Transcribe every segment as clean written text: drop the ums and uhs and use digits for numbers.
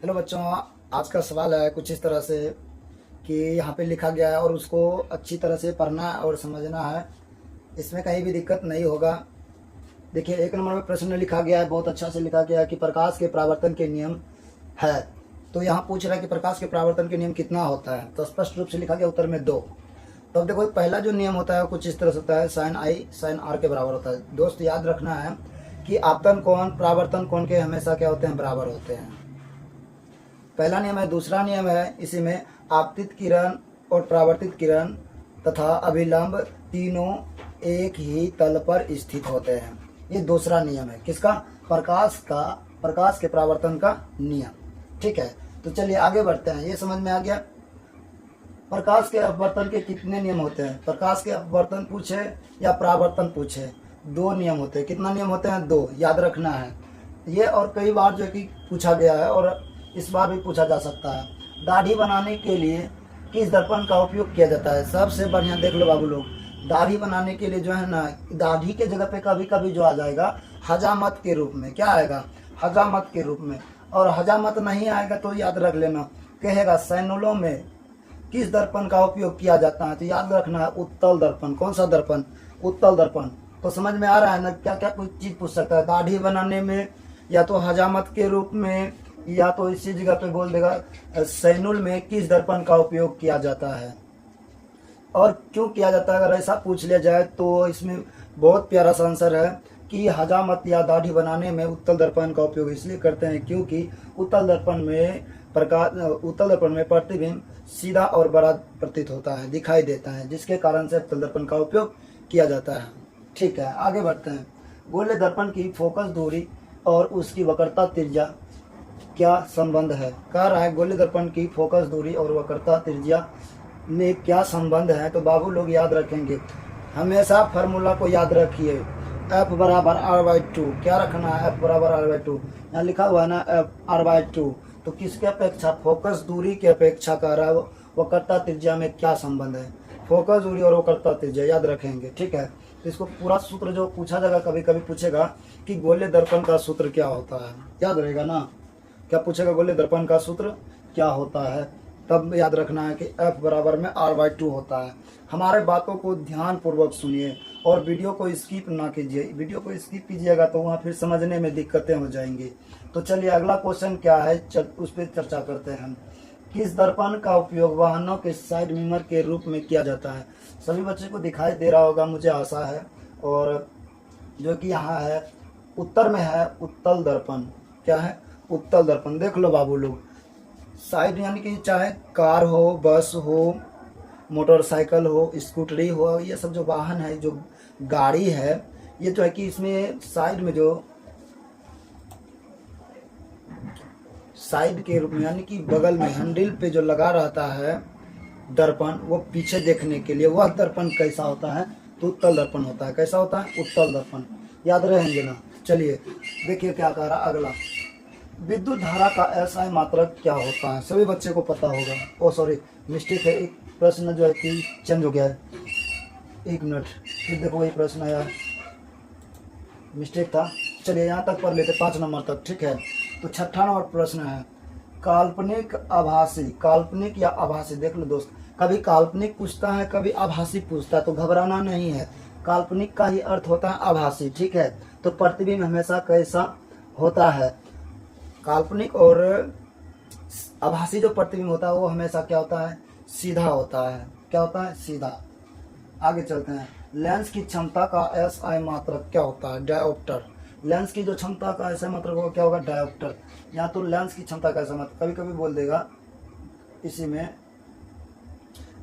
Hello बच्चों, आज का सवाल है कुछ इस तरह से कि यहाँ पे लिखा गया है और उसको अच्छी तरह से पढ़ना और समझना है। इसमें कहीं भी दिक्कत नहीं होगा। देखिए, एक नंबर में प्रश्न लिखा गया है, बहुत अच्छा से लिखा गया है कि प्रकाश के परावर्तन के नियम है। तो यहाँ पूछ रहा है कि प्रकाश के परावर्तन के नियम कितना होता है, तो स्पष्ट रूप से लिखा गया उत्तर में 2। तो अब देखो, पहला जो नियम होता है कुछ इस तरह से होता है, साइन आई साइन आर के बराबर होता है। दोस्त याद रखना है कि आपतन कोण परावर्तन कोण के हमेशा क्या होते हैं, बराबर होते हैं। पहला नियम है। दूसरा नियम है इसी में, आपतित किरण और परावर्तित किरण तथा अभिलंब तीनों एक ही तल पर स्थित होते हैं। ये दूसरा नियम है किसका, प्रकाश के परावर्तन का नियम। ठीक है, तो चलिए आगे बढ़ते हैं। ये समझ में आ गया। प्रकाश के अपवर्तन के कितने नियम होते हैं, प्रकाश के अपवर्तन पूछे या परावर्तन पूछे, 2 नियम होते हैं। कितना नियम होते हैं, 2, याद रखना है ये। और कई बार जो कि पूछा गया है और इस बार भी पूछा जा सकता है। दाढ़ी बनाने के लिए किस दर्पण का उपयोग किया जाता है। सबसे बढ़िया देख लो बाबू लोग, दाढ़ी बनाने के लिए जो है ना, दाढ़ी के जगह पे कभी कभी जो आ जाएगा हजामत के रूप में। क्या आएगा, हजामत के रूप में। और हजामत नहीं आएगा तो याद रख लेना, कहेगा सैनुलों में किस दर्पण का उपयोग किया जाता है, तो याद रखना है उत्तल दर्पण। कौन सा दर्पण, उत्तल दर्पण। तो समझ में आ रहा है ना, क्या क्या कोई चीज पूछ सकता है, दाढ़ी बनाने में, या तो हजामत के रूप में, या तो इसी जगह पे बोल देगा सैनुल में किस दर्पण का उपयोग किया जाता है और क्यों किया जाता है। अगर ऐसा पूछ लिया जाए तो इसमें बहुत प्यारा सा आंसर है कि हजामत या दाढ़ी बनाने में उत्तल दर्पण का उपयोग इसलिए करते हैं क्योंकि उत्तल दर्पण में प्रतिबिंब सीधा और बड़ा प्रतीत होता है, दिखाई देता है, जिसके कारण से उत्तल दर्पण का उपयोग किया जाता है। ठीक है, आगे बढ़ते हैं। गोले दर्पण की फोकस दूरी और उसकी वक्रता त्रिज्या क्या संबंध है। कह रहा है गोले दर्पण की फोकस दूरी और वक्रता त्रिज्या में क्या संबंध है। तो बाबू लोग याद रखेंगे, हमेशा फार्मूला को याद रखिए, F बराबर R/2। क्या रखना है, F बराबर R/2। यहाँ लिखा हुआ है ना F R/2। तो किसके अपेक्षा, फोकस दूरी के अपेक्षा कह रहा है वक्रता त्रिज्या में क्या संबंध है। फोकस दूरी और वक्रता त्रिज्या याद रखेंगे। ठीक है, तो इसको पूरा सूत्र जो पूछा जाएगा, कभी कभी पूछेगा कि गोले दर्पण का सूत्र क्या होता है, याद रहेगा ना। क्या पूछेगा, गोले दर्पण का सूत्र क्या होता है, तब याद रखना है कि F बराबर में R/2 होता है। हमारे बातों को ध्यान पूर्वक सुनिए और वीडियो को स्किप ना कीजिए। वीडियो को स्किप कीजिएगा तो वहाँ फिर समझने में दिक्कतें हो जाएंगी। तो चलिए अगला क्वेश्चन क्या है, उस पर चर्चा करते हैं हम। किस दर्पण का उपयोग वाहनों के साइड मिरर के रूप में किया जाता है। सभी बच्चों को दिखाई दे रहा होगा, मुझे आशा है। और जो कि यहाँ है उत्तर में है उत्तल दर्पण। क्या है, उत्तल दर्पण। देख लो बाबू लोग, साइड यानी कि चाहे कार हो, बस हो, मोटरसाइकिल हो, स्कूटरी हो, ये सब जो वाहन है, जो गाड़ी है, ये जो है कि इसमें साइड में जो साइड के रूप में यानी कि बगल में हैंडल पे जो लगा रहता है दर्पण, वो पीछे देखने के लिए, वह दर्पण कैसा होता है, तो उत्तल दर्पण होता है। कैसा होता है, उत्तल दर्पण। याद रहेंगे ना। चलिए देखिए क्या कह रहा अगला, विद्युत धारा का एसआई मात्रक क्या होता है। सभी बच्चे को पता होगा। ओ सॉरी, मिस्टेक है, एक प्रश्न जो है कि चेंज हो गया है। 1 मिनट, फिर देखो वही प्रश्न आया, मिस्टेक था। चलिए यहाँ तक पढ़ लेते, 5 नंबर तक। ठीक है, तो 6ठा नंबर प्रश्न है, काल्पनिक आभासी। काल्पनिक या आभासी, देख लो दोस्त, कभी काल्पनिक पूछता है, कभी आभासी पूछता है, तो घबराना नहीं है। काल्पनिक का ही अर्थ होता है आभासी। ठीक है, तो प्रतिबिंब हमेशा कैसा होता है, काल्पनिक और आभासी जो प्रतिबिंब होता है वो हमेशा क्या होता है, सीधा होता है। क्या होता है, सीधा। आगे चलते हैं। लेंस की क्षमता का एसआई मात्रक क्या होता है, डायोप्टर। लेंस की जो क्षमता का एसआई मात्रक होगा क्या होगा, डायोप्टर। या तो लेंस की क्षमता का एसआई मात्रक, कभी कभी बोल देगा इसी में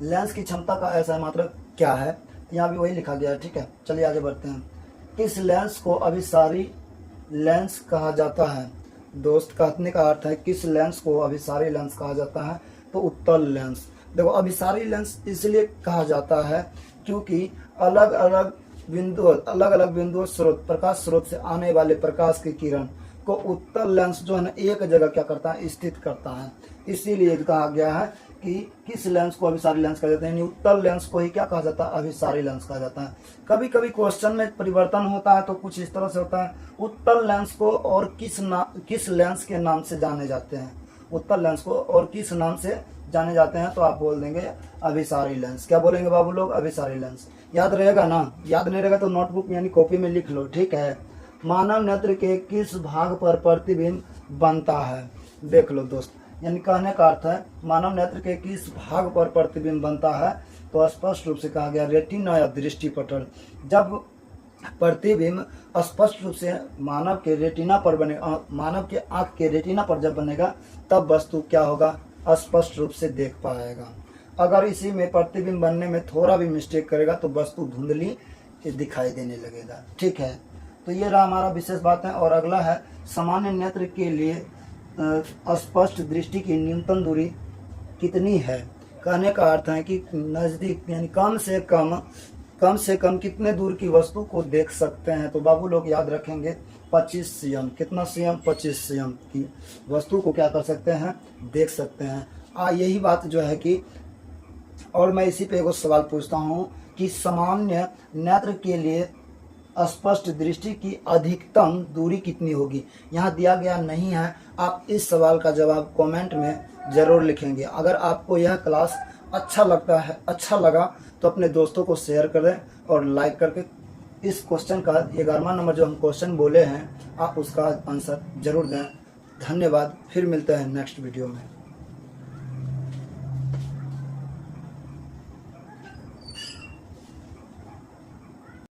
लेंस की क्षमता का एसआई मात्रक क्या है, यहाँ भी वही लिखा गया है। ठीक है, चलिए आगे बढ़ते हैं। किस लेंस को अभिसारी लेंस कहा जाता है। दोस्त, कहने का अर्थ है किस लेंस को अभिसारी लेंस कहा जाता है, तो उत्तल लेंस। देखो, अभिसारी लेंस इसलिए कहा जाता है क्योंकि अलग अलग बिंदु स्रोत, प्रकाश स्रोत से आने वाले प्रकाश की किरण को उत्तल लेंस जो है ना एक जगह क्या करता है, स्थित करता है। इसीलिए कहा गया है कि किस लेंस को अभिसारी लेंस कहा जाता है, यानी उत्तल लेंस को ही क्या कहा जाता है, अभिसारी लेंस कहा जाता है। कभी कभी क्वेश्चन में परिवर्तन होता है तो कुछ इस तरह से होता है, उत्तल लेंस को और किस लेंस के नाम से जाने जाते हैं, उत्तल लेंस को और किस नाम से जाने जाते हैं, तो आप बोल देंगे अभिसारी लेंस। क्या बोलेंगे बाबू लोग? अभिसारी लेंस। याद रहेगा ना? याद नहीं रहेगा तो नोटबुक यानी कॉपी में लिख लो, ठीक है। मानव नेत्र के किस भाग पर प्रतिबिंब बनता है? देख लो दोस्त, यानी कहने का अर्थ है मानव नेत्र के किस भाग पर प्रतिबिंब बनता है, तो स्पष्ट रूप से कहा गया रेटिना या दृष्टिपटल। जब प्रतिबिंब स्पष्ट रूप से मानव के रेटिना पर बनेगा, मानव के आंख के रेटिना पर जब बनेगा, तब वस्तु क्या होगा? स्पष्ट रूप से देख पाएगा। अगर इसी में प्रतिबिंब बनने में थोड़ा भी मिस्टेक करेगा तो वस्तु धुंधली दिखाई देने लगेगा, ठीक है। तो ये रहा हमारा विशेष बात है। और अगला है सामान्य नेत्र के लिए स्पष्ट दृष्टि की न्यूनतम दूरी कितनी है? कहने का अर्थ है कि नज़दीक यानी कम से कम कितने दूर की वस्तु को देख सकते हैं। तो बाबू लोग याद रखेंगे 25 cm। कितना cm? 25 cm की वस्तु को क्या कर सकते हैं? देख सकते हैं। यही बात जो है कि, और मैं इसी पे एक सवाल पूछता हूँ कि सामान्य नेत्र के लिए स्पष्ट दृष्टि की अधिकतम दूरी कितनी होगी? यहाँ दिया गया नहीं है। आप इस सवाल का जवाब कमेंट में ज़रूर लिखेंगे। अगर आपको यह क्लास अच्छा लगा तो अपने दोस्तों को शेयर करें और लाइक करके इस क्वेश्चन का 11वां नंबर जो हम क्वेश्चन बोले हैं, आप उसका आंसर जरूर दें। धन्यवाद। फिर मिलते हैं नेक्स्ट वीडियो में।